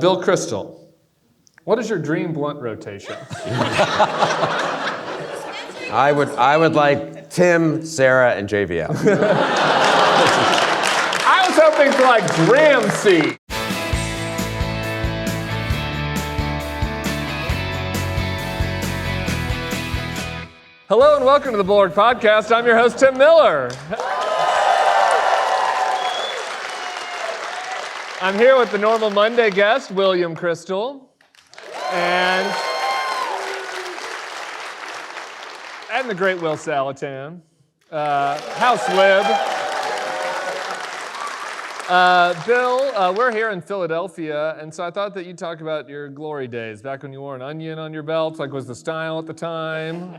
Bill Kristol, what is your dream blunt rotation? I would like Tim, Sarah, and JVL. I was hoping for like Gram C. Hello and welcome to the Bulwark Podcast. I'm your host, Tim Miller. I'm here with the normal Monday guest, William Kristol, and the great Will Saletan, House Lib. Bill, we're here in Philadelphia, and so I thought that you'd talk about your glory days, back when you wore an onion on your belt, like was the style at the time.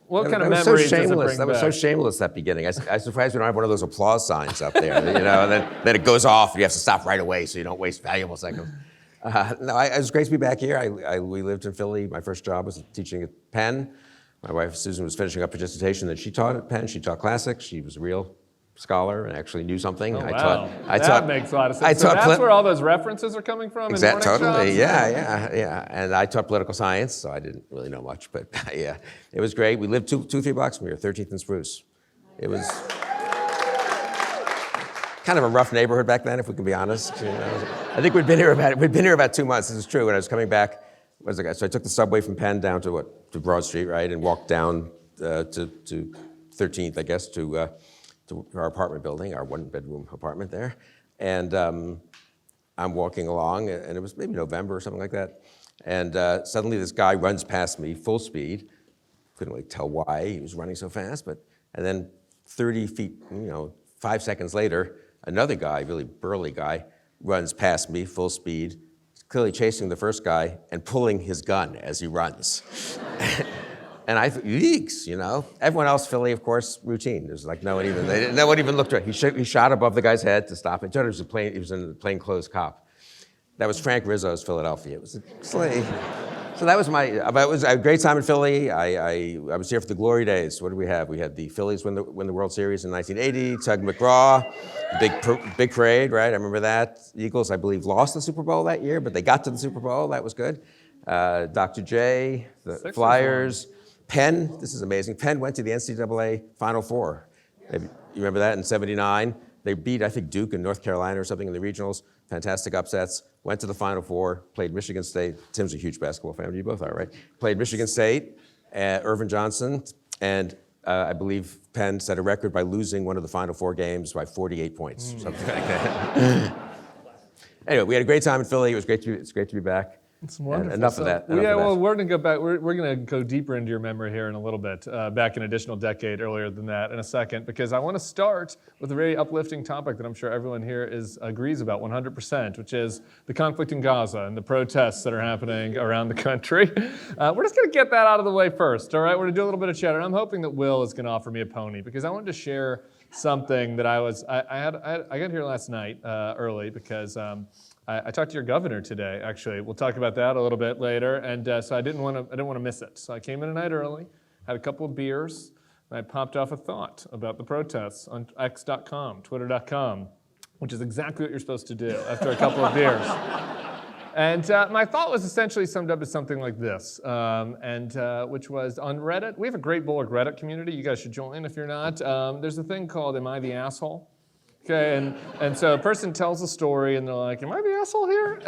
What kind of memories does it bring back? That was so shameless, that beginning. I'm surprised we don't have one of those applause signs up there, and then it goes off, and you have to stop right away so you don't waste valuable seconds. It was great to be back here. We lived in Philly. My first job was teaching at Penn. My wife, Susan, was finishing up her dissertation that she taught at Penn. She taught classics. She was a real scholar and actually knew something. Oh, wow. That makes a lot of sense. That's where all those references are coming from? Exactly, totally, yeah. And I taught political science, so I didn't really know much, but yeah, it was great. We lived 2-3 blocks from here, 13th and Spruce. It was kind of a rough neighborhood back then, if we can be honest. I think we'd been here about 2 months. This is true. When I was coming back, so I took the subway from Penn down to Broad Street, right, and walked down to 13th, I guess, to our apartment building, our one-bedroom apartment there. And I'm walking along, and it was maybe November or something like that. And suddenly this guy runs past me, full speed. Couldn't really tell why he was running so fast, and then 30 feet, 5 seconds later, another guy, really burly guy, runs past me, full speed, clearly chasing the first guy and pulling his gun as he runs. And I thought, yeeks, Everyone else, Philly, of course, routine. There's like no one even looked at it. He shot above the guy's head to stop it. He was a plainclothes cop. That was Frank Rizzo's Philadelphia. It was a sleigh. So that was it was a great time in Philly. I was here for the glory days. What did we have? We had the Phillies win the World Series in 1980. Tug McGraw, big parade, right? I remember that. Eagles, I believe, lost the Super Bowl that year, but they got to the Super Bowl. That was good. Dr. J, the Sixers Flyers. Penn, this is amazing. Penn went to the NCAA Final Four. You remember that in '79? They beat, I think, Duke and North Carolina or something in the regionals. Fantastic upsets. Went to the Final Four, played Michigan State. Tim's a huge basketball fan. You both are, right? Played Michigan State, Irvin Johnson, and I believe Penn set a record by losing one of the Final Four games by 48 points, something like that. Anyway, we had a great time in Philly. It's great to be back. It's wonderful. Enough of that. Well, we're going to go back. We're going to go deeper into your memory here in a little bit, back an additional decade earlier than that in a second, because I want to start with a very uplifting topic that I'm sure everyone here agrees about 100%, which is the conflict in Gaza and the protests that are happening around the country. We're just going to get that out of the way first, all right? We're going to do a little bit of chatter. I'm hoping that Will is going to offer me a pony, because I wanted to share something that I got here last night early because I talked to your governor today, actually. We'll talk about that a little bit later, and so I didn't want to miss it. So I came in a night early, had a couple of beers, and I popped off a thought about the protests on X.com, Twitter.com, which is exactly what you're supposed to do after a couple of beers. And my thought was essentially summed up as something like this, which was on Reddit. We have a great Bulwark Reddit community. You guys should join if you're not. There's a thing called Am I the Asshole? Okay, and so a person tells a story and they're like, am I the asshole here?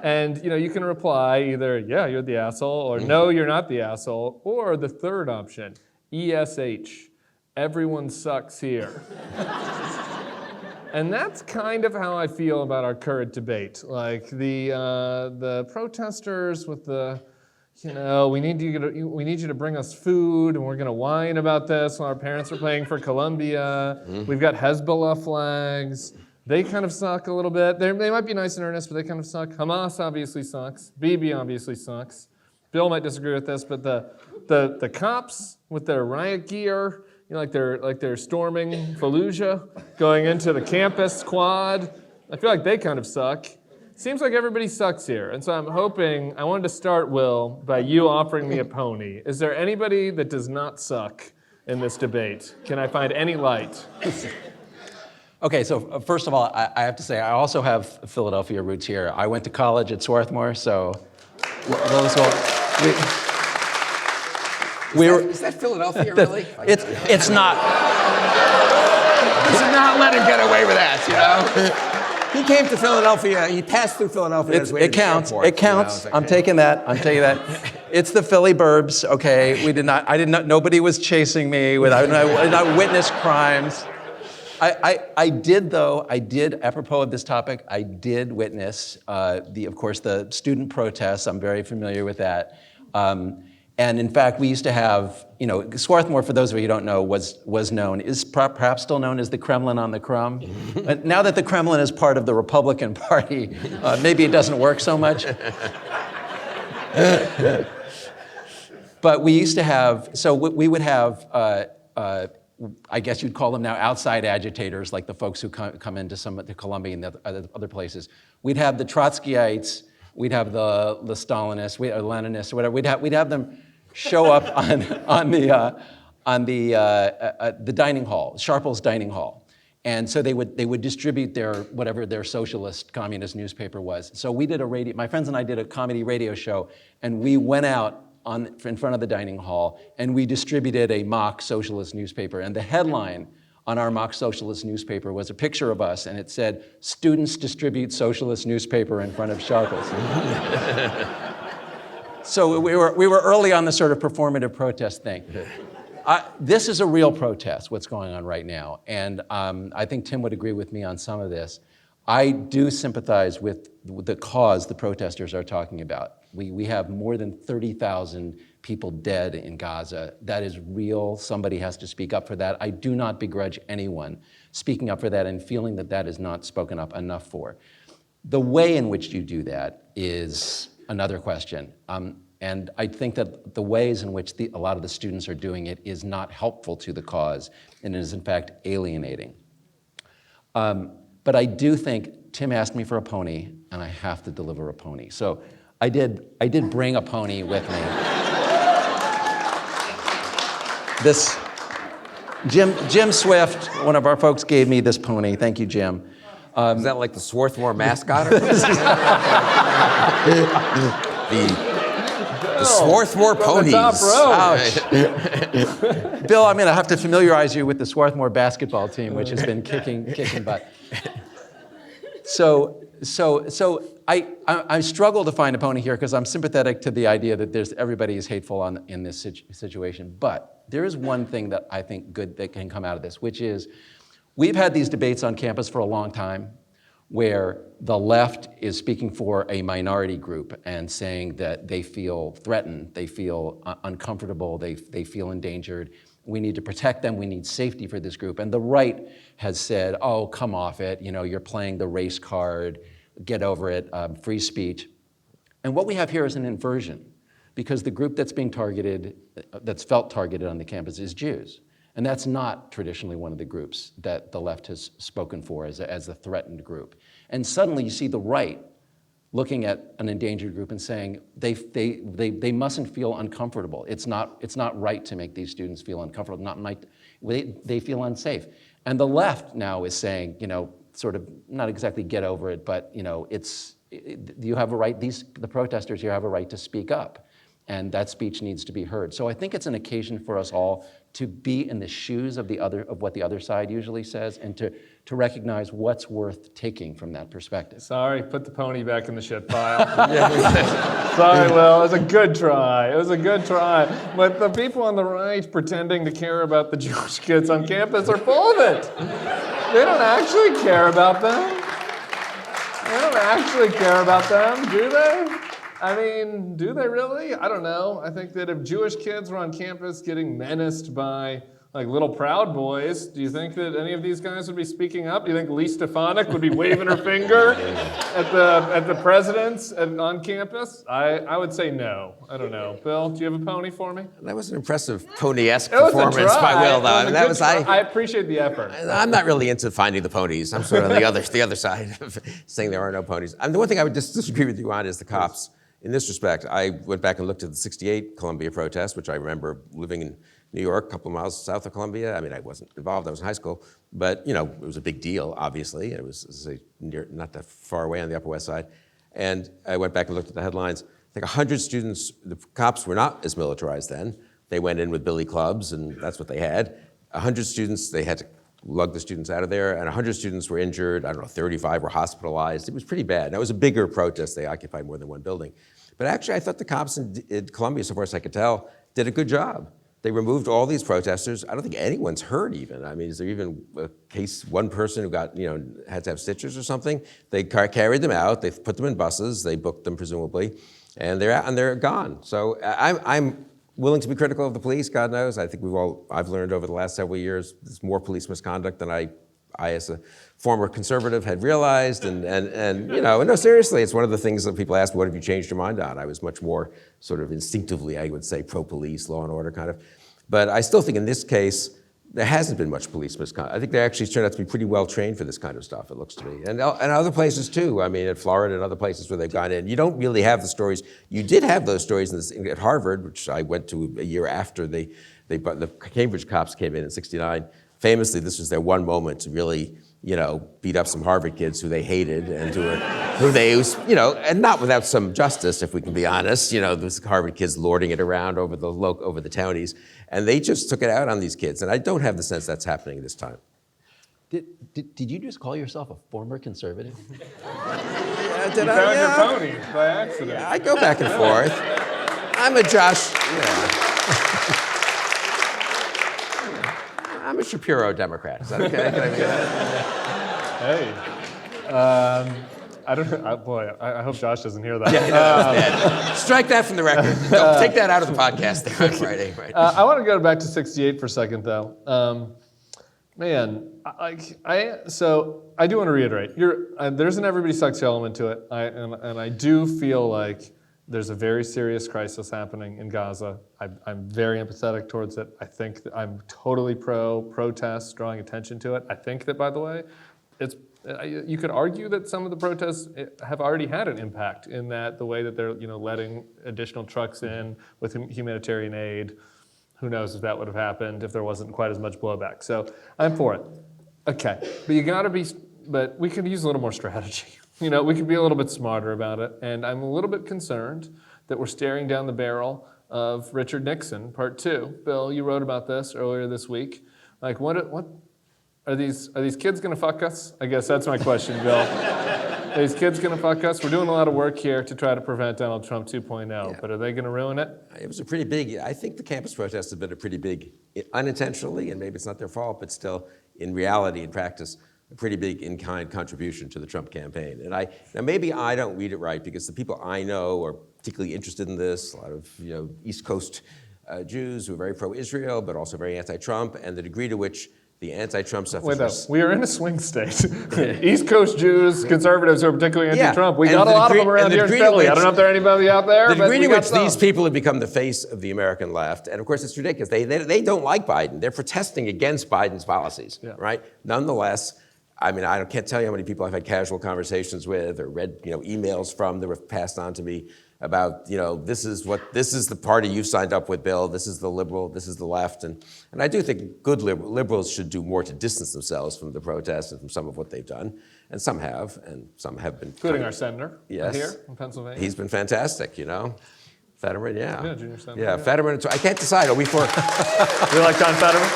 And you can reply either, yeah, you're the asshole, or no, you're not the asshole, or the third option, ESH, everyone sucks here. And that's kind of how I feel about our current debate. Like the protesters with the, we need you to bring us food, and we're going to whine about this while our parents are paying for Colombia. We've got Hezbollah flags. They kind of suck a little bit. They might be nice and earnest, but they kind of suck. Hamas obviously sucks. Bibi obviously sucks. Bill might disagree with this, but the cops with their riot gear, like they're storming Fallujah, going into the campus quad. I feel like they kind of suck. Seems like everybody sucks here, and so I wanted to start, Will, by you offering me a pony. Is there anybody that does not suck in this debate? Can I find any light? Okay, so first of all, I have to say, I also have Philadelphia roots here. I went to college at Swarthmore, so those Is that Philadelphia, really? it's not. You should not let him get away with that, you know? He came to Philadelphia, he passed through Philadelphia. on his way to It the counts. airport, It counts. you know? I'm taking that. It's the Philly burbs. Okay, I did not. Nobody was chasing me. I did not witness crimes. I did apropos of this topic. I did witness of course, the student protests. I'm very familiar with that. And in fact, we used to have, Swarthmore, for those of you who don't know, is perhaps still known as the Kremlin on the Crumb. But now that the Kremlin is part of the Republican Party, maybe it doesn't work so much. But we used to have, we would have, I guess you'd call them now outside agitators, like the folks who come into to Columbia and the other places. We'd have the Trotskyites, we'd have the Stalinists, Leninists, or whatever. We'd have them show up on the dining hall, Sharple's dining hall, and so they would distribute whatever their socialist communist newspaper was. So we did my friends and I did a comedy radio show, and we went out in front of the dining hall and we distributed a mock socialist newspaper, and the headline on our mock socialist newspaper was a picture of us, and it said, "Students distribute socialist newspaper in front of Sharple's." So we were early on the sort of performative protest thing. This is a real protest, what's going on right now, and I think Tim would agree with me on some of this. I do sympathize with the cause the protesters are talking about. We have more than 30,000 people dead in Gaza. That is real. Somebody has to speak up for that. I do not begrudge anyone speaking up for that and feeling that that is not spoken up enough for. The way in which you do that is another question. And I think that the ways in which a lot of the students are doing it is not helpful to the cause, and is in fact alienating. But I do think, Tim asked me for a pony, and I have to deliver a pony. So I did bring a pony with me. This, Jim Swift, one of our folks, gave me this pony. Thank you, Jim. Is that like the Swarthmore mascot? The Swarthmore ponies. Top row. Ouch. Bill, I'm going to have to familiarize you with the Swarthmore basketball team, which has been kicking butt. So I struggle to find a pony here because I'm sympathetic to the idea that everybody is hateful in this situation. But there is one thing that I think good that can come out of this, which is we've had these debates on campus for a long time where the left is speaking for a minority group and saying that they feel threatened, they feel uncomfortable, they feel endangered. We need to protect them, we need safety for this group. And the right has said, oh, come off it, you're playing the race card, get over it, free speech. And what we have here is an inversion, because the group that's being targeted, that's felt targeted on the campus is Jews. And that's not traditionally one of the groups that the left has spoken for as a threatened group. And suddenly you see the right looking at an endangered group and saying they mustn't feel uncomfortable. It's not right to make these students feel uncomfortable. They feel unsafe. And the left now is saying, sort of not exactly get over it, but you have a right. The protesters here have a right to speak up, and that speech needs to be heard. So I think it's an occasion for us all to be in the shoes of what the other side usually says, and to recognize what's worth taking from that perspective. Sorry, put the pony back in the shit pile. Sorry, Will, it was a good try. But the people on the right pretending to care about the Jewish kids on campus are full of it. They don't actually care about them. Do they? I mean, do they really? I don't know. I think that if Jewish kids were on campus getting menaced by little Proud Boys, do you think that any of these guys would be speaking up? Do you think Lee Stefanik would be waving her finger at the presidents on campus? I would say no. I don't know. Bill, do you have a pony for me? That was an impressive pony-esque performance by Will, though. I appreciate the effort. I'm not really into finding the ponies. I'm sort of the other side of saying there are no ponies. The one thing I would just disagree with you on is the cops. In this respect, I went back and looked at the '68 Columbia protest, which I remember living in New York, a couple of miles south of Columbia. I mean, I wasn't involved, I was in high school, but it was a big deal, obviously. It was not that far away on the Upper West Side. And I went back and looked at the headlines. I think 100 students, the cops were not as militarized then. They went in with billy clubs, and that's what they had. 100 students, they had to lug the students out of there, and 100 students were injured. I don't know, 35 were hospitalized. It was pretty bad. That was a bigger protest. They occupied more than one building. But actually, I thought the cops in Columbia, so far as I could tell, did a good job. They removed all these protesters. I don't think anyone's hurt even. I mean, is there even a case, one person who got, had to have stitches or something? They carried them out, they put them in buses, they booked them presumably, and they're out and they're gone. So I'm willing to be critical of the police, God knows. I think I've learned over the last several years, there's more police misconduct than I as a former conservative had realized, and no, seriously, it's one of the things that people ask me, what have you changed your mind on? I was much more sort of instinctively, I would say, pro-police, law and order kind of. But I still think in this case, there hasn't been much police misconduct. I think they actually turned out to be pretty well trained for this kind of stuff, it looks to me. And other places too, I mean, at Florida and other places where they've gone in. You don't really have the stories. You did have those stories at Harvard, which I went to a year after the Cambridge cops came in '69. Famously, this was their one moment to really, beat up some Harvard kids who they hated and who they, and not without some justice, if we can be honest. Those Harvard kids lording it around over the townies, and they just took it out on these kids. And I don't have the sense that's happening this time. Did you just call yourself a former conservative? You found your pony by accident. Yeah, I go back and forth. I'm a Josh. Yeah. I'm a Shapiro Democrat. Is that okay? Can I be that? Hey, I don't know. Boy, I hope Josh doesn't hear that. Yeah, strike that from the record. Don't take that out of the podcast there on Friday. Right. I want to go back to '68 for a second, though. So I do want to reiterate. There's an everybody sucks element to it, and I do feel like there's a very serious crisis happening in Gaza. I'm very empathetic towards it. I think that I'm totally pro-protests, drawing attention to it. I think that, by the way, you could argue that some of the protests have already had an impact in that the way that they're letting additional trucks in with humanitarian aid. Who knows if that would have happened if there wasn't quite as much blowback. So I'm for it. Okay, but we could use a little more strategy. We could be a little bit smarter about it. And I'm a little bit concerned that we're staring down the barrel of Richard Nixon, Part 2. Bill, you wrote about this earlier this week. Like, what are these kids gonna fuck us? I guess that's my question, Bill. Are these kids gonna fuck us? We're doing a lot of work here to try to prevent Donald Trump 2.0, but are they gonna ruin it? It was a pretty big, I think the campus protests have been a pretty big, unintentionally, and maybe it's not their fault, but still, in reality, in practice, a pretty big in-kind contribution to the Trump campaign. And now maybe I don't read it right, because the people I know are particularly interested in this, a lot of East Coast Jews who are very pro-Israel, but also very anti-Trump, and the degree to which the anti-Trump stuff is... We are in a swing state. East Coast Jews, conservatives who are particularly anti-Trump. We got a lot of them around here in Philly. I don't know if there are anybody out there, the but degree to which some. these people have become the face of the American left, and of course it's ridiculous. They don't like Biden. They're protesting against Biden's policies, right? Nonetheless, I mean, I can't tell you how many people I've had casual conversations with or read, emails from that were passed on to me about, this is the party you signed up with, Bill. This is the liberal. This is the left. And I do think good liberals should do more to distance themselves from the protests and from some of what they've done. And some have been. Including our senator yes, here in Pennsylvania. He's been fantastic, Fetterman, yeah. Yeah, junior senator. Yeah, Fetterman. I can't decide. Are we for? You like John Fetterman?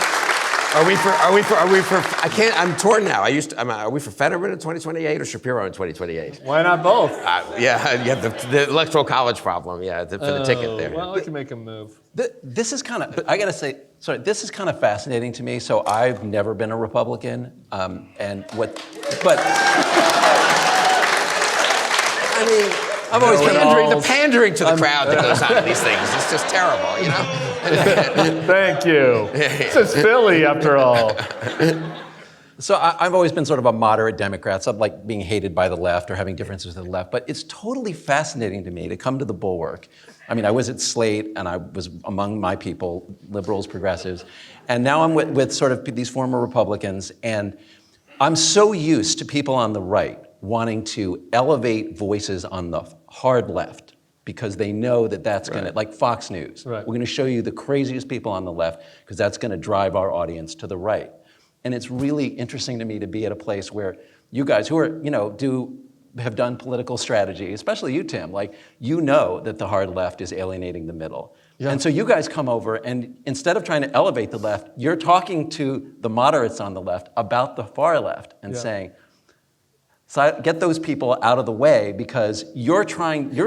Are we for? I can't. I'm torn now. Are we for Fetterman in 2028 or Shapiro in 2028? Why not both? Yeah, you have the electoral college problem. Yeah, for the ticket there. Well, I can make him move. This is kind of. I got to say, sorry. This is kind of fascinating to me. So I've never been a Republican, but. I mean. I've always the pandering to the crowd that goes on in these things. It's just terrible, Thank you. This is Philly, after all. So I've always been sort of a moderate Democrat, so I'm like being hated by the left or having differences with the left. But it's totally fascinating to me to come to the Bulwark. I mean, I was at Slate, and I was among my people, liberals, progressives. And now I'm with sort of these former Republicans, and I'm so used to people on the right wanting to elevate voices on the hard left, because they know that that's going to, like Fox News, Right. we're going to show you the craziest people on the left because that's going to drive our audience to the right. And it's really interesting to me to be at a place where you guys who are, have done political strategy, especially you, Tim, like, that the hard left is alienating the middle. Yeah. And so you guys come over, and instead of trying to elevate the left, you're talking to the moderates on the left about the far left and saying, so get those people out of the way because you're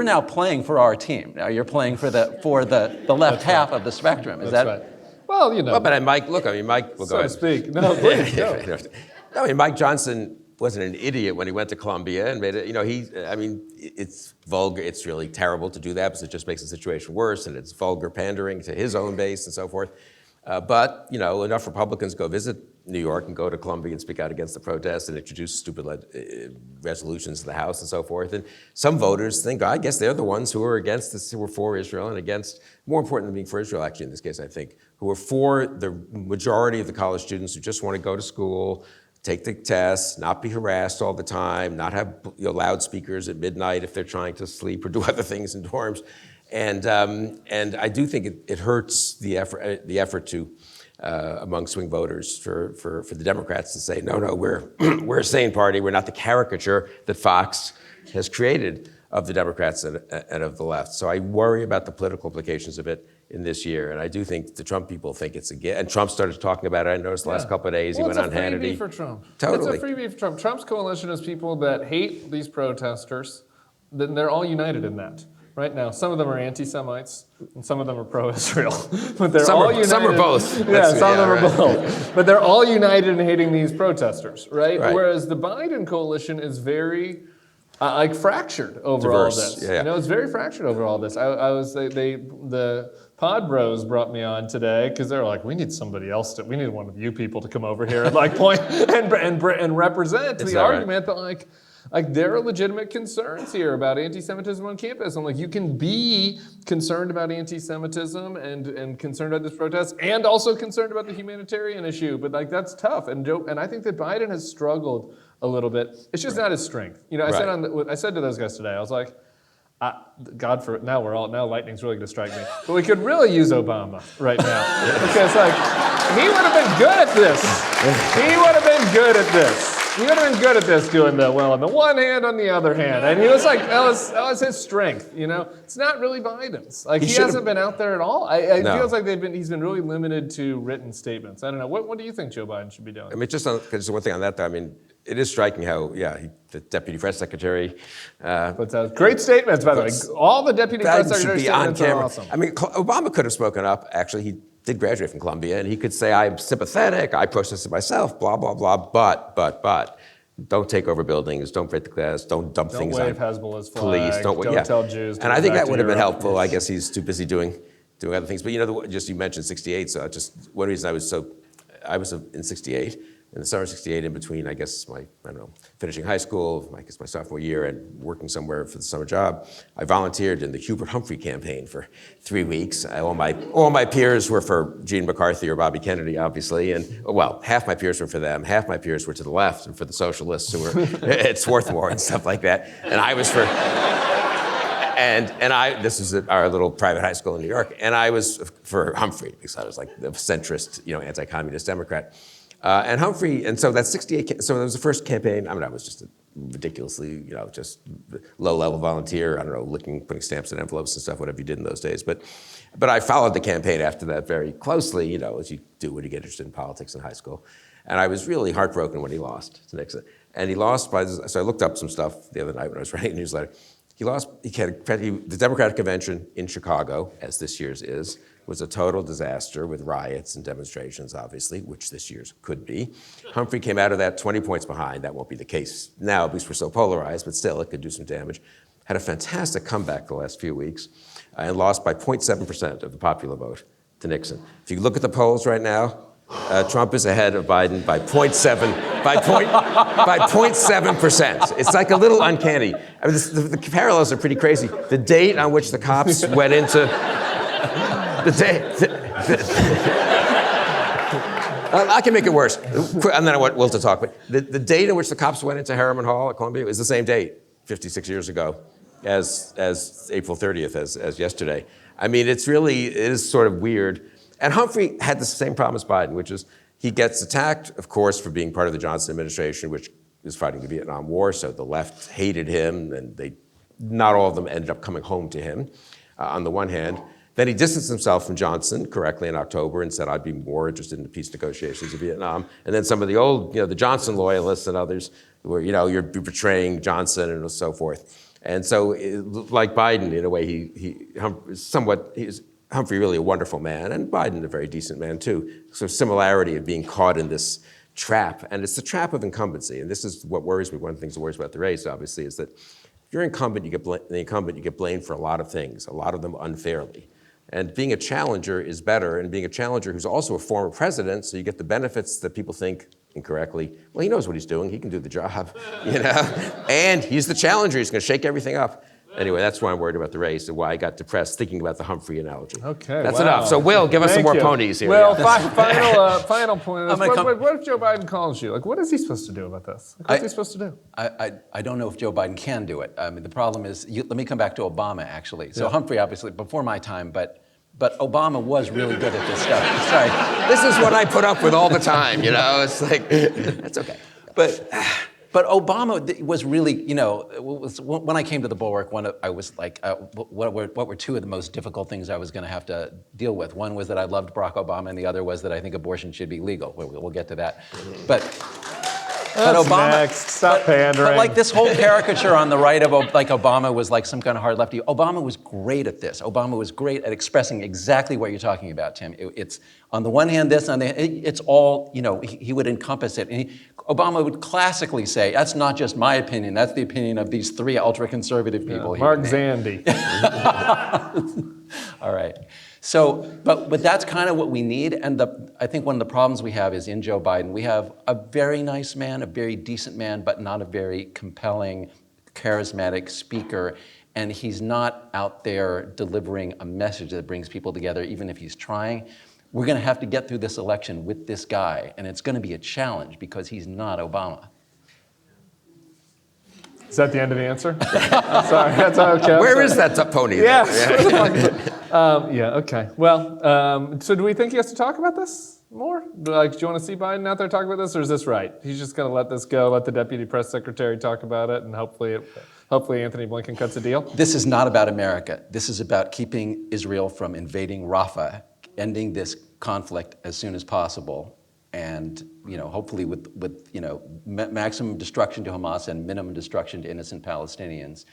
now playing for our team. Now you're playing for the left half of the spectrum. Is That's that right. Well, Well, but Mike will so go to ahead. speak. No, please, go. No, I mean, Mike Johnson wasn't an idiot when he went to Columbia and made it, it's vulgar, it's really terrible to do that because it just makes the situation worse and it's vulgar pandering to his own base and so forth. But enough Republicans go visit New York and go to Columbia and speak out against the protests and introduce stupid resolutions to the House and so forth. And some voters think, I guess they're the ones who are against this, who are for Israel and against, more important than being for Israel, actually, in this case, I think, who are for the majority of the college students who just want to go to school, take the tests, not be harassed all the time, not have loudspeakers at midnight if they're trying to sleep or do other things in dorms. And I do think it hurts the effort to among swing voters for the Democrats to say, no, we're a sane party. We're not the caricature that Fox has created of the Democrats and of the left. So I worry about the political implications of it in this year. And I do think the Trump people think it's and Trump started talking about it. I noticed the last couple of days he went on Hannity. It's a freebie for Trump. Totally. It's a freebie for Trump. Trump's coalition is people that hate these protesters. Then they're all united in that. Right now, some of them are anti-Semites, and some of them are pro-Israel. But they're all united. Some are both. Yeah, some of them are both. But they're all united in hating these protesters, right? Whereas the Biden coalition is very fractured over all this. Yeah. It's very fractured over all this. The Pod Bros brought me on today because they're like, we need somebody else we need one of you people to come over here and point and represent the argument that there are legitimate concerns here about anti-Semitism on campus. And you can be concerned about anti-Semitism and concerned about this protest and also concerned about the humanitarian issue. But that's tough. And I think that Biden has struggled a little bit. It's just not his strength. I said to those guys today, I was like, God for now lightning's really going to strike me. But we could really use Obama right now because he would have been good at this. He would have been good at this. He would have been good at this, doing the on the one hand, on the other hand. And he was that was his strength, It's not really Biden's. He hasn't been out there at all. It feels like he's been really limited to written statements. I don't know. What do you think Joe Biden should be doing? I mean, just one thing on that, though. It is striking how, the deputy press secretary. Puts out great statements, by the way. All the deputy press secretary statements are awesome. Obama could have spoken up. Actually, he did graduate from Columbia, and he could say, I'm sympathetic, I protested myself, blah, blah, blah, but don't take over buildings, don't break the glass, don't dump things on wave Hezbollah's flag, police, don't tell Jews to And I think go back that to would have been Europe. helpful. I guess he's too busy doing other things. But you mentioned 68, so just one reason I was in 68, in the summer of 68, in between, I guess, finishing high school, my sophomore year, and working somewhere for the summer job, I volunteered in the Hubert Humphrey campaign for 3 weeks. All my peers were for Gene McCarthy or Bobby Kennedy, obviously, and half my peers were for them, half my peers were to the left and for the socialists who were at Swarthmore and stuff like that, and I was for. This was at our little private high school in New York, and I was for Humphrey because I was the centrist, anti-communist Democrat. And Humphrey, and so that's 68, so that was the first campaign. I was just a ridiculously, just low-level volunteer, putting stamps in envelopes and stuff, whatever you did in those days. But I followed the campaign after that very closely, as you do when you get interested in politics in high school. And I was really heartbroken when he lost to Nixon. And he lost so I looked up some stuff the other night when I was writing a newsletter. The Democratic convention in Chicago, as this year's is, was a total disaster with riots and demonstrations, obviously, which this year's could be. Humphrey came out of that 20 points behind. That won't be the case now, because we're so polarized, but still, it could do some damage. Had a fantastic comeback the last few weeks and lost by 0.7% of the popular vote to Nixon. If you look at the polls right now, Trump is ahead of Biden by 0.7%. It's a little uncanny. The parallels are pretty crazy. The date on which the cops went into I can make it worse, and then I want Will to talk. But the date in which the cops went into Harriman Hall at Columbia is the same date, 56 years ago, as April 30th, as yesterday. I mean, it is sort of weird. And Humphrey had the same problem as Biden, which is he gets attacked, of course, for being part of the Johnson administration, which is fighting the Vietnam War, so the left hated him, and not all of them ended up coming home to him, on the one hand. Then he distanced himself from Johnson correctly in October and said, I'd be more interested in the peace negotiations in Vietnam. And then some of the old, the Johnson loyalists and others were, you're betraying Johnson and so forth. And so, like Biden, in a way, Humphrey really a wonderful man, and Biden a very decent man too. So similarity of being caught in this trap, and it's the trap of incumbency. And this is what worries me. One of the things that worries about the race, obviously, is that if you're incumbent, you get blamed for a lot of things, a lot of them unfairly. And being a challenger is better, and being a challenger who's also a former president, so you get the benefits that people think incorrectly. Well, he knows what he's doing. He can do the job, And he's the challenger. He's going to shake everything up. Anyway, that's why I'm worried about the race and why I got depressed thinking about the Humphrey analogy. Okay, that's enough. So, Will, give us some more ponies here. Well, final point. What if Joe Biden calls you? Like, what is he supposed to do about this? What's he supposed to do? I don't know if Joe Biden can do it. I mean, the problem is, let me come back to Obama, actually. So Humphrey, obviously, before my time, but Obama was really good at this stuff. Sorry. This is what I put up with all the time, It's like, that's okay. But Obama was really, when I came to the Bulwark, I was like, what were two of the most difficult things I was going to have to deal with? One was that I loved Barack Obama, and the other was that I think abortion should be legal. We'll get to that. But Obama, next. Stop pandering. But like this whole caricature on the right of like Obama was like some kind of hard lefty. Obama was great at this. Obama was great at expressing exactly what you're talking about, Tim. It's on the one hand this, it's all, he would encompass it. And Obama would classically say, that's not just my opinion, that's the opinion of these three ultra-conservative people here. Mark Zandi. All right. So, but that's kind of what we need, and I think one of the problems we have is in Joe Biden, we have a very nice man, a very decent man, but not a very compelling, charismatic speaker, and he's not out there delivering a message that brings people together, even if he's trying. We're going to have to get through this election with this guy, and it's going to be a challenge because he's not Obama. Is that the end of the answer? I'm sorry, that's okay. Where is that pony? Yeah. Okay. Well, so do we think he has to talk about this more? Like, do you want to see Biden out there talk about this, or is this right? He's just going to let this go, let the deputy press secretary talk about it, and hopefully Anthony Blinken cuts a deal? This is not about America. This is about keeping Israel from invading Rafah, ending this conflict as soon as possible, and hopefully with maximum destruction to Hamas and minimum destruction to innocent Palestinians,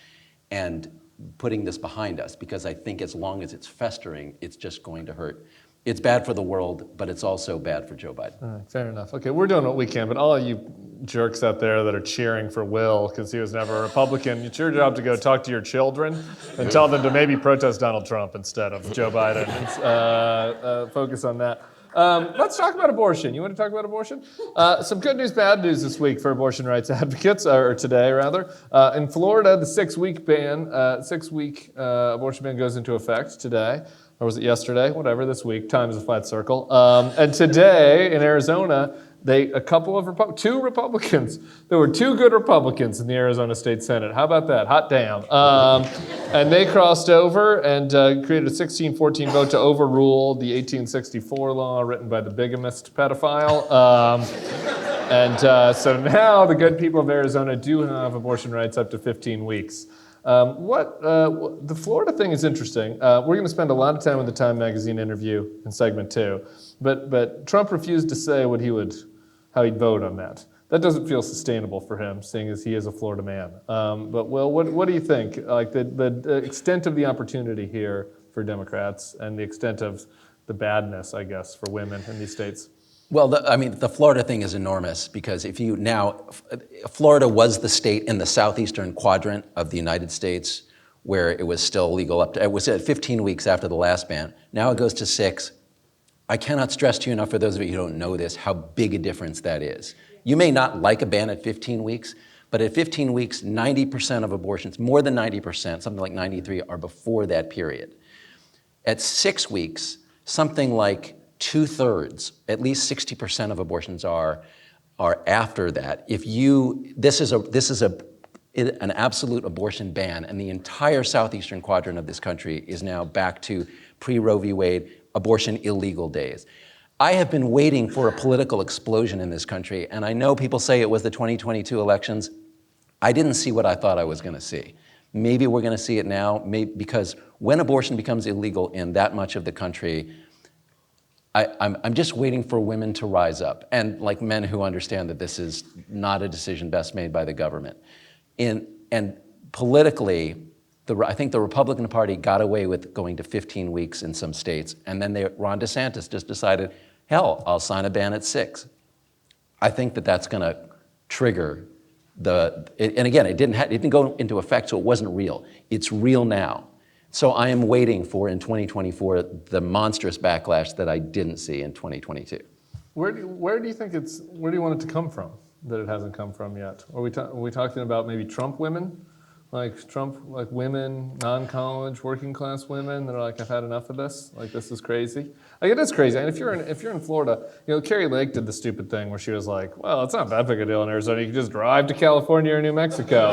and putting this behind us, because I think as long as it's festering, it's just going to hurt. It's bad for the world, but it's also bad for Joe Biden. All right, fair enough. Okay, we're doing what we can, but all of you jerks out there that are cheering for Will because he was never a Republican, it's your job to go talk to your children and tell them to maybe protest Donald Trump instead of Joe Biden. Focus on that. Let's talk about abortion. You want to talk about abortion? Some good news, bad news this week for abortion rights advocates, or today rather. In Florida, the six-week abortion ban goes into effect today. Or was it yesterday? Whatever, this week. Time is a flat circle. And today in Arizona, two Republicans. There were two good Republicans in the Arizona State Senate. How about that? Hot damn. And they crossed over and created a 16-14 vote to overrule the 1864 law written by the bigamist pedophile. So now the good people of Arizona do have abortion rights up to 15 weeks. The Florida thing is interesting. We're going to spend a lot of time with the Time Magazine interview in segment 2, but Trump refused to say how he'd vote on that. That doesn't feel sustainable for him, seeing as he is a Florida man. But Will, what do you think? Like the extent of the opportunity here for Democrats and the extent of the badness, I guess, for women in these states? Well, the Florida thing is enormous because Florida was the state in the southeastern quadrant of the United States where it was still legal it was at 15 weeks after the last ban. Now it goes to 6. I cannot stress to you enough, for those of you who don't know this, how big a difference that is. You may not like a ban at 15 weeks, but at 15 weeks, 90% of abortions, more than 90%, something like 93, are before that period. At 6 weeks, something like 2/3, at least 60% of abortions are after that. This is an absolute abortion ban, and the entire southeastern quadrant of this country is now back to pre-Roe v. Wade, abortion illegal days. I have been waiting for a political explosion in this country, and I know people say it was the 2022 elections. I didn't see what I thought I was going to see. Maybe we're going to see it now, because when abortion becomes illegal in that much of the country, I'm just waiting for women to rise up, and like men who understand that this is not a decision best made by the government. And politically, I think the Republican Party got away with going to 15 weeks in some states, and then Ron DeSantis just decided, hell, I'll sign a ban at 6. I think that's going to trigger and again, it didn't go into effect, so it wasn't real. It's real now. So I am waiting for, in 2024, the monstrous backlash that I didn't see in 2022. Where do you think where do you want it to come from that it hasn't come from yet? Are we talking about maybe Trump women? Like women, non-college, working class women that are like, I've had enough of this. Like, this is crazy. Like, it is crazy. And if you're in Florida, Carrie Lake did the stupid thing where she was like, well, it's not that big a deal in Arizona. You can just drive to California or New Mexico.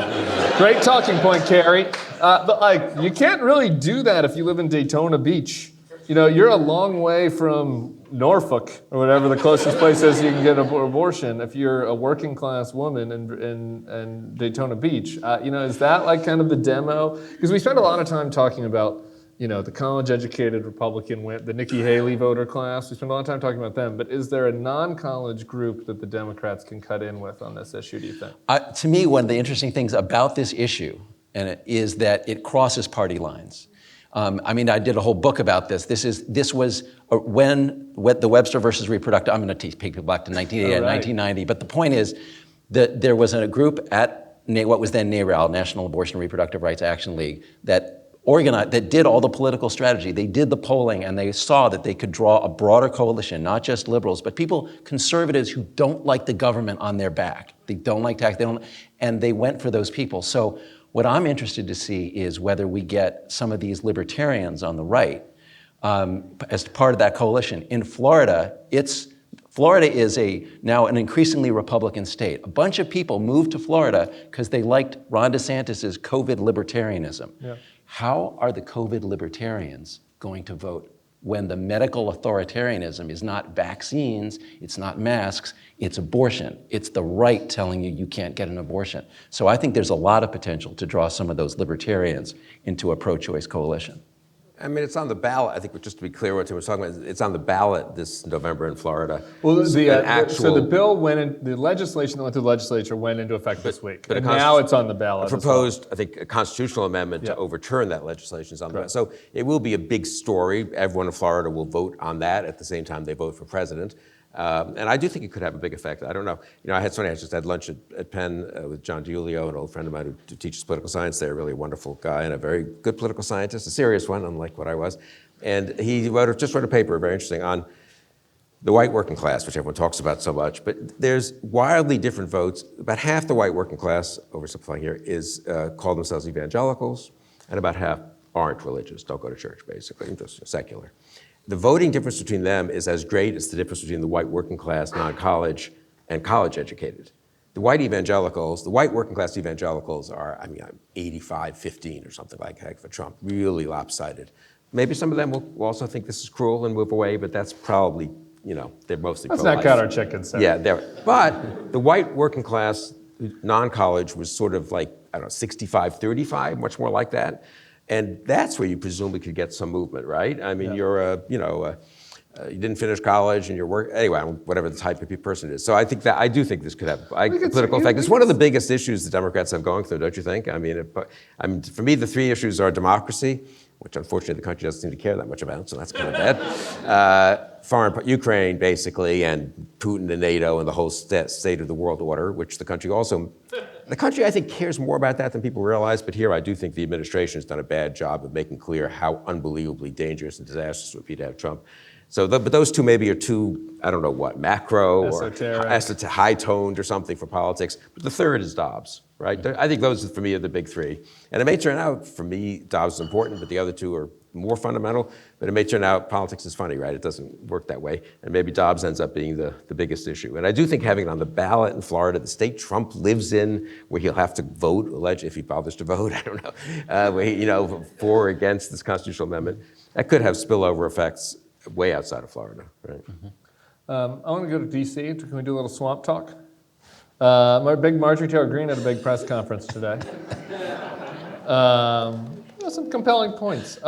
Great talking point, Carrie. But like, you can't really do that if you live in Daytona Beach. You're a long way from Norfolk or whatever the closest place is you can get an abortion if you're a working class woman in Daytona Beach. Is that like kind of the demo? Because we spend a lot of time talking about, the college-educated Republican, the Nikki Haley voter class. We spend a lot of time talking about them. But is there a non-college group that the Democrats can cut in with on this issue, do you think? To me, one of the interesting things about this issue is that it crosses party lines. I did a whole book about this. This was when the Webster versus Reproductive, I'm going to take people back to 1980 and 1990, but the point is that there was a group at what was then NARAL, National Abortion and Reproductive Rights Action League, that organized, that did all the political strategy. They did the polling, and they saw that they could draw a broader coalition, not just liberals, but conservatives who don't like the government on their back. They don't like tax, and they went for those people. So what I'm interested to see is whether we get some of these libertarians on the right as part of that coalition. In Florida, Florida is now an increasingly Republican state. A bunch of people moved to Florida because they liked Ron DeSantis' COVID libertarianism. Yeah. How are the COVID libertarians going to vote when the medical authoritarianism is not vaccines, it's not masks, it's abortion. It's the right telling you can't get an abortion. So I think there's a lot of potential to draw some of those libertarians into a pro-choice coalition. It's on the ballot. I think just to be clear what Tim was talking about, it's on the ballot this November in Florida. Well, so the bill the legislation that went through the legislature went into effect this week, and now it's on the ballot. Proposed, I think, a constitutional amendment to overturn that legislation is on the ballot. So it will be a big story. Everyone in Florida will vote on that at the same time they vote for president. And I do think it could have a big effect. I don't know. I just had lunch at Penn with John DiIulio, an old friend of mine who teaches political science there, a really wonderful guy and a very good political scientist, a serious one, unlike what I was. And he just wrote a paper, very interesting, on the white working class, which everyone talks about so much. But there's wildly different votes. About half the white working class, oversimplifying here, call themselves evangelicals, and about half aren't religious, don't go to church, basically, just secular. The voting difference between them is as great as the difference between the white working class, non-college, and college educated. The white working class evangelicals are, 85-15 or something like that for Trump, really lopsided. Maybe some of them will also think this is cruel and move away, but that's probably, they're mostly pro-life. Let's not count our chickens, sir. Yeah, but the white working class, non-college was sort of like, 65-35, much more like that. And that's where you presumably could get some movement, right? You're you didn't finish college and you're whatever the type of person it is. So I do think this could have a political effect. It's one of the biggest issues the Democrats have going through, don't you think? For me, the three issues are democracy, which unfortunately the country doesn't seem to care that much about, so that's kind of bad. Ukraine, basically, and Putin and NATO and the whole state of the world order, which the country, I think, cares more about that than people realize. But here, I do think the administration has done a bad job of making clear how unbelievably dangerous and disastrous it would be to have Trump. So, but those two maybe are too, macro esoteric, or high-toned or something for politics. But the third is Dobbs, right? I think those, for me, are the big three. And it may turn out, for me, Dobbs is important, but the other two are more fundamental, but it may turn out politics is funny, right? It doesn't work that way. And maybe Dobbs ends up being the biggest issue. And I do think having it on the ballot in Florida, the state Trump lives in, where he'll have to vote, if he bothers to vote, I don't know, where he, for or against this constitutional amendment, that could have spillover effects way outside of Florida, right? I want to go to D.C. Can we do a little swamp talk? Marjorie Taylor Greene had a big press conference today. Some compelling points. She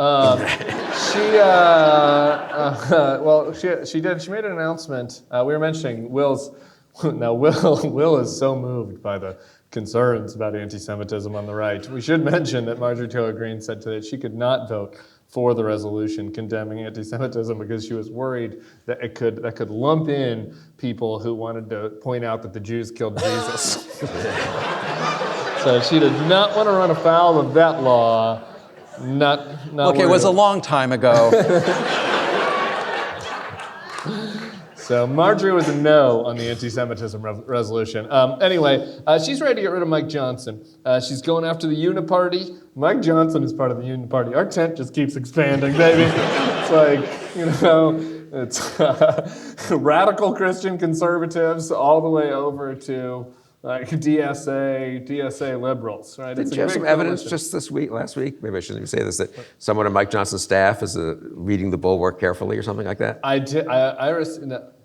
made an announcement. We were mentioning Will's. Now, Will is so moved by the concerns about anti-Semitism on the right. We should mention that Marjorie Taylor Greene said today she could not vote for the resolution condemning anti-Semitism because she was worried that that could lump in people who wanted to point out that the Jews killed Jesus. So she did not want to run afoul of that law. Not Look, it was a long time ago. So Marjorie was a no on the anti-Semitism resolution. Anyway, she's ready to get rid of Mike Johnson. She's going after the Uniparty. Mike Johnson is part of the Uniparty. Our tent just keeps expanding, baby. It's like, it's radical Christian conservatives all the way over to like DSA liberals, right? Did you have some evidence just last week? Maybe I shouldn't even say this, that someone on Mike Johnson's staff is reading the Bulwark carefully or something like that? I did.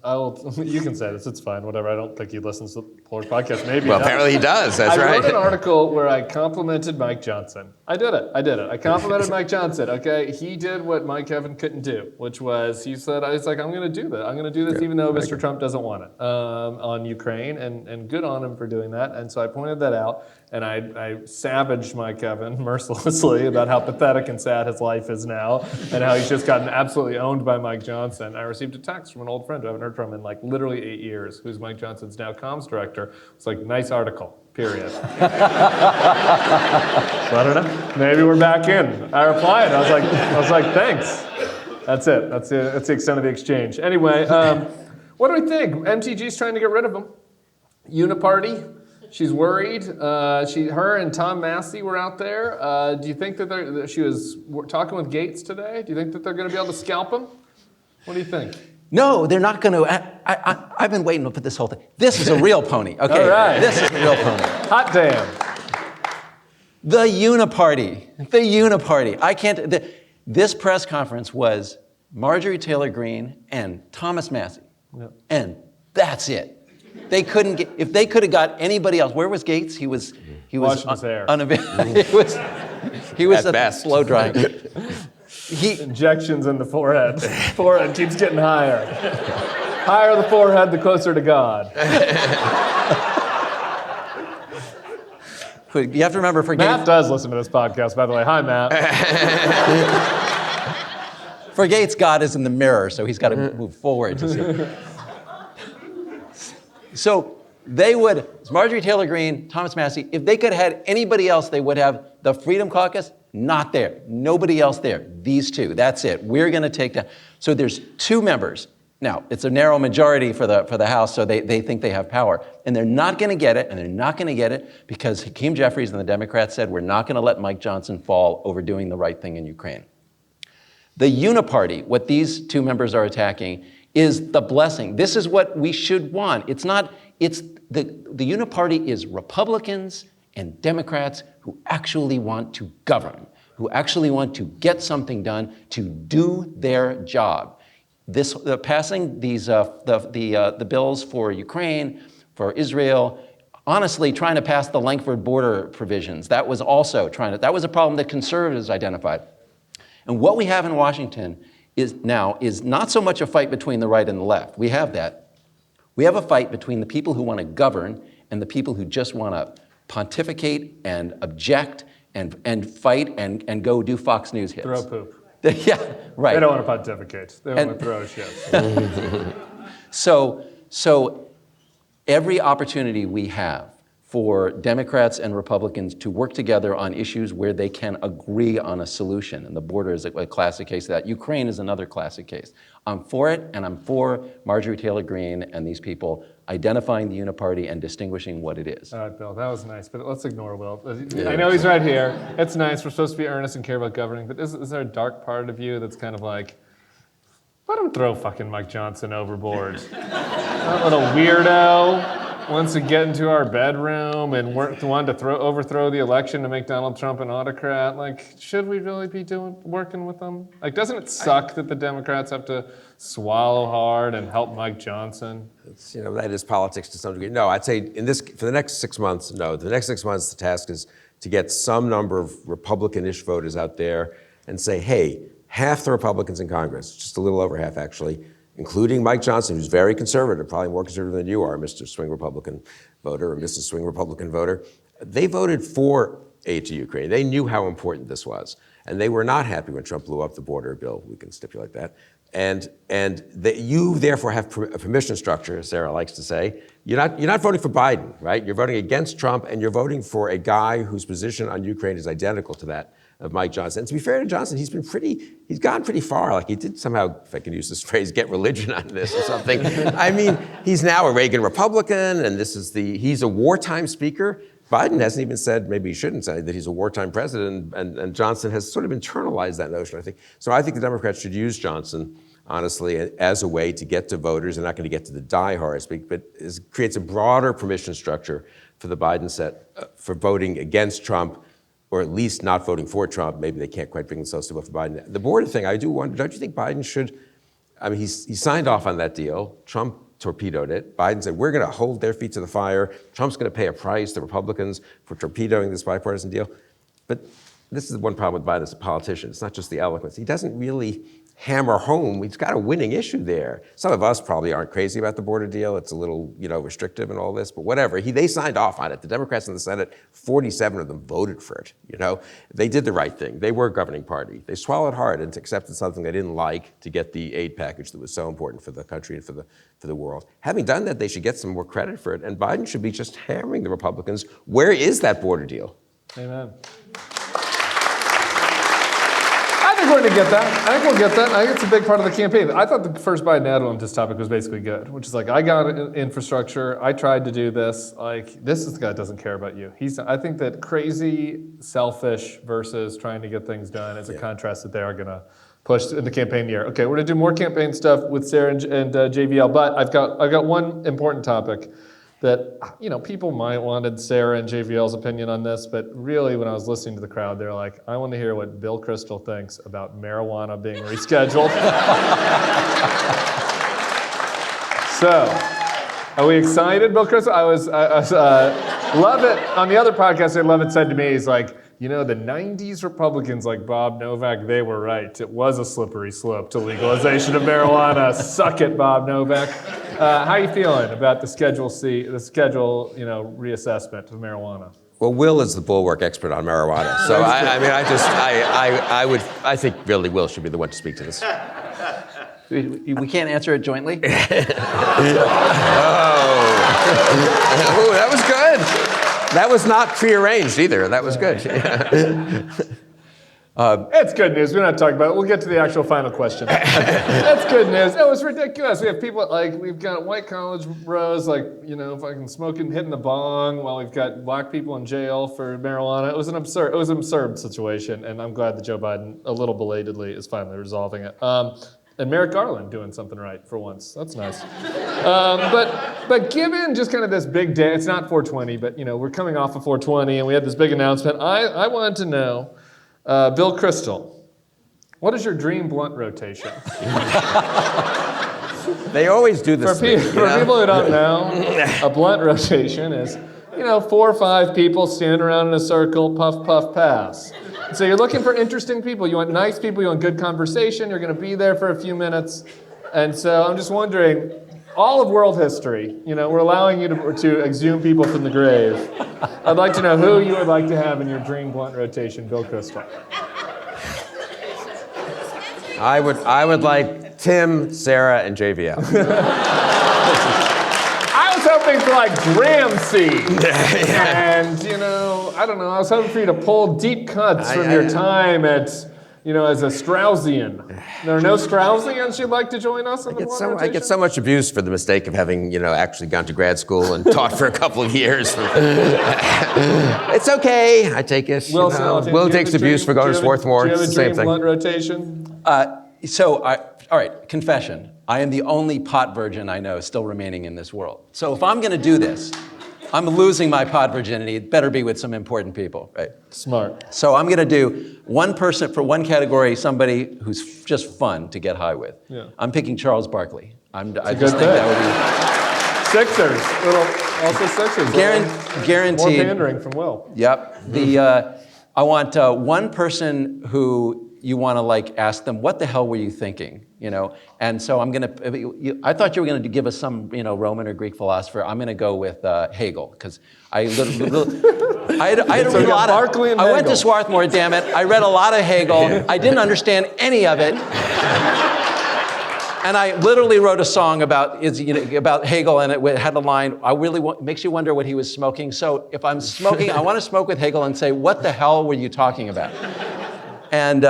You can say this. It's fine. Whatever. I don't think he listens to the Bulwark Podcast. Maybe. Well, apparently he does. That's right. I wrote an article where I complimented Mike Johnson. I did it. I complimented Mike Johnson. Okay, he did what Mike Kevin couldn't do, which was he said, "I'm going to do that. I'm going to do this, even though Mr. Trump doesn't want it on Ukraine." And good on him for doing that. And so I pointed that out, and I savaged Mike Kevin mercilessly about how pathetic and sad his life is now, and how he's just gotten absolutely owned by Mike Johnson. I received a text from an old friend who I haven't heard from in like literally 8 years, who's Mike Johnson's now comms director. It's like, nice article, period. So I don't know. Maybe we're back in. I replied. I was like, thanks. That's it. That's the extent of the exchange. Anyway, what do we think? MTG's trying to get rid of him. Uniparty. She's worried. Her and Tom Massey were out there. Do you think that she was talking with Gates today? Do you think that they're going to be able to scalp him? What do you think? No, they're not going to. I've been waiting for this whole thing. This is a real pony. Okay, all right. This is a real pony. Hot damn. The Uniparty. I can't. This press conference was Marjorie Taylor Greene and Thomas Massey, and that's it. They couldn't get. If they could have got anybody else, where was Gates? He was washing his hair. He was at best slow drying. Injections in the forehead. Forehead keeps getting higher. Higher the forehead, the closer to God. You have to remember, for Matt Gates, does listen to this podcast, by the way. Hi, Matt. for Gates, God is in the mirror, so he's got to move forward to see. So Marjorie Taylor Greene, Thomas Massey, if they could have had anybody else, they would have the Freedom Caucus. Not there. Nobody else there. These two. That's it. We're going to take down. So there's 2 members. Now, it's a narrow majority for the House, so they think they have power. And they're not going to get it, and they're not going to get it because Hakeem Jeffries and the Democrats said, we're not going to let Mike Johnson fall over doing the right thing in Ukraine. The Uniparty, what these 2 members are attacking, is the blessing. This is what we should want. The Uniparty is Republicans and Democrats who actually want to govern, who actually want to get something done, to do their job. Passing the bills for Ukraine, for Israel, honestly trying to pass the Langford border provisions, that was also that was a problem that conservatives identified. And what we have in Washington is not so much a fight between the right and the left. We have that. We have a fight between the people who want to govern and the people who just want to pontificate and object and fight and go do Fox News hits. Throw poop. Yeah, right. They don't want to pontificate. They want to throw shit. So every opportunity we have for Democrats and Republicans to work together on issues where they can agree on a solution. And the border is a classic case of that. Ukraine is another classic case. I'm for it, and I'm for Marjorie Taylor Greene and these people identifying the uniparty and distinguishing what it is. All right, Bill, that was nice, but let's ignore Will. I know he's right here. It's nice. We're supposed to be earnest and care about governing, but is there a dark part of you that's kind of like, let him throw fucking Mike Johnson overboard? That little weirdo wants to get into our bedroom and wanted to overthrow the election to make Donald Trump an autocrat. Like, should we really be working with them? Like, doesn't it suck that the Democrats have to swallow hard and help Mike Johnson? It's, that is politics to some degree. No, I'd say for the next 6 months, no. The next 6 months, the task is to get some number of Republican-ish voters out there and say, hey, half the Republicans in Congress, just a little over half actually, including Mike Johnson, who's very conservative, probably more conservative than you are, Mr. Swing Republican voter or Mrs. Swing Republican voter, they voted for aid to Ukraine. They knew how important this was. And they were not happy when Trump blew up the border bill. We can stipulate that. And you therefore have a permission structure, as Sarah likes to say. You're not voting for Biden, right? You're voting against Trump, and you're voting for a guy whose position on Ukraine is identical to that of Mike Johnson. And to be fair to Johnson, he's gone pretty far. Like, he did somehow, if I can use this phrase, get religion on this or something. I mean, he's now a Reagan Republican, and he's a wartime speaker. Biden hasn't even said, maybe he shouldn't say, that he's a wartime president, and Johnson has sort of internalized that notion, I think. So I think the Democrats should use Johnson, honestly, as a way to get to voters. They're not going to get to the diehards, but it creates a broader permission structure for the Biden set for voting against Trump, or at least not voting for Trump. Maybe they can't quite bring themselves to vote for Biden. The border thing, I do wonder, don't you think Biden should, he signed off on that deal. Trump torpedoed it. Biden said, we're going to hold their feet to the fire. Trump's going to pay a price, the Republicans, for torpedoing this bipartisan deal. But this is one problem with Biden as a politician. It's not just the eloquence. He doesn't really hammer home. He's got a winning issue there. Some of us probably aren't crazy about the border deal. It's a little, restrictive and all this, but whatever. They signed off on it. The Democrats in the Senate, 47 of them voted for it. They did the right thing. They were a governing party. They swallowed hard and accepted something they didn't like to get the aid package that was so important for the country and for the world. Having done that, they should get some more credit for it. And Biden should be just hammering the Republicans. Where is that border deal? Amen. I think we're going to get that. I think we'll get that. I think it's a big part of the campaign. I thought the first Biden ad on this topic was basically good, which is like, I got infrastructure. I tried to do this. Like, this is the guy that doesn't care about you. I think that crazy, selfish versus trying to get things done is a contrast that they are going to push in the campaign year. Okay, we're going to do more campaign stuff with Sarah and JVL, but I've got one important topic that, people might wanted Sarah and JVL's opinion on this, but really when I was listening to the crowd, they're like, I want to hear what Bill Kristol thinks about marijuana being rescheduled. So, are we excited, Bill Kristol? I was love it. On the other podcast, Lovett said to me, he's like, the 90s Republicans like Bob Novak, they were right. It was a slippery slope to legalization of marijuana. Suck it, Bob Novak. How are you feeling about the Schedule reassessment of marijuana? Well, Will is the Bulwark expert on marijuana, so I think really Will should be the one to speak to this. We can't answer it jointly? Oh, that was good. That was not prearranged either. That was good. It's good news. We're not talking about it. We'll get to the actual final question. That's good news. It was ridiculous. We have people we've got white college bros fucking smoking, hitting the bong while we've got black people in jail for marijuana. It was an absurd situation, and I'm glad that Joe Biden, a little belatedly, is finally resolving it. And Merrick Garland doing something right for once. That's nice. But given just kind of this big day, it's not 420, but we're coming off of 420, and we had this big announcement. I wanted to know, Bill Kristol, what is your dream blunt rotation? They always do this. For people who don't know, a blunt rotation is, 4 or 5 people standing around in a circle, puff, puff, pass. So you're looking for interesting people. You want nice people. You want good conversation. You're going to be there for a few minutes. And so I'm just wondering, all of world history, we're allowing you to exhume people from the grave. I'd like to know who you would like to have in your dream blunt rotation, Bill Kristol. I would like Tim, Sarah, and JVL. I was hoping for like gram seed. And, you know, I don't know, I was hoping for you to pull deep cuts from your time at, you know, as a Straussian. There are no Straussians you'd like to join us in the blunt rotation? I get so much abuse for the mistake of having, you know, actually gone to grad school and taught for a couple of years. It's okay. I take it. Will, Will takes abuse for going to Swarthmore. Do you have It's a the same dream thing. blunt rotation? All right, confession. I am the only pot virgin I know still remaining in this world. So if I'm going to do this, I'm losing my pot virginity. It better be with some important people, right? Smart. So I'm going to do one person for one category, somebody who's just fun to get high with. Yeah. I'm picking Charles Barkley. I just good think pick. that Sixers. Also Sixers. would be guaranteed. More pandering from Will. Yep. I want one person who you want to like ask them, what the hell were you thinking? You know, and so I'm going to, I thought you were going to give us some, you know, Roman or Greek philosopher. I'm going to go with Hegel, because I read a lot of, I went to Swarthmore, damn it. I read a lot of Hegel. I didn't understand any of it. And I literally wrote a song about Hegel, and it had a line, makes you wonder what he was smoking. So if I'm smoking, I want to smoke with Hegel and say, what the hell were you talking about? And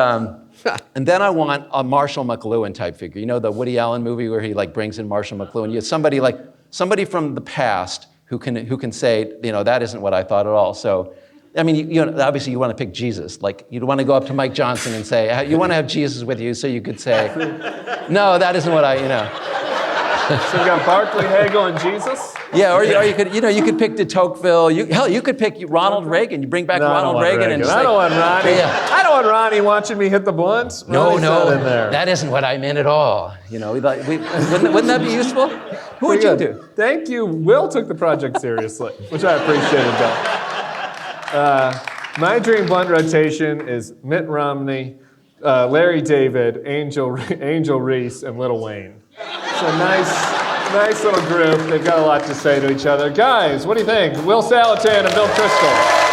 then I want a Marshall McLuhan type figure. You know the Woody Allen movie where he like brings in Marshall McLuhan? You have somebody from the past who can say, you know, that isn't what I thought at all. So, I mean, you know, obviously you want to pick Jesus. Like you'd want to go up to Mike Johnson and say, you want to have Jesus with you, so you could say, no, that isn't what you know. So we got Barkley, Hegel, and Jesus? Yeah, or you could pick de Tocqueville. You could pick Ronald Reagan. You bring back Ronald Reagan and just I don't want Ronnie. Yeah. I don't want Ronnie watching me hit the blunt. No, in there. that isn't what I meant at all. You know, wouldn't that be useful? Who would you do? Thank you. Will took the project seriously, which I appreciated, Bill. My dream blunt rotation is Mitt Romney, Larry David, Angel Reese, and Lil Wayne. It's a nice little group. They've got a lot to say to each other. Guys, what do you think? Will Saletan and Bill Kristol.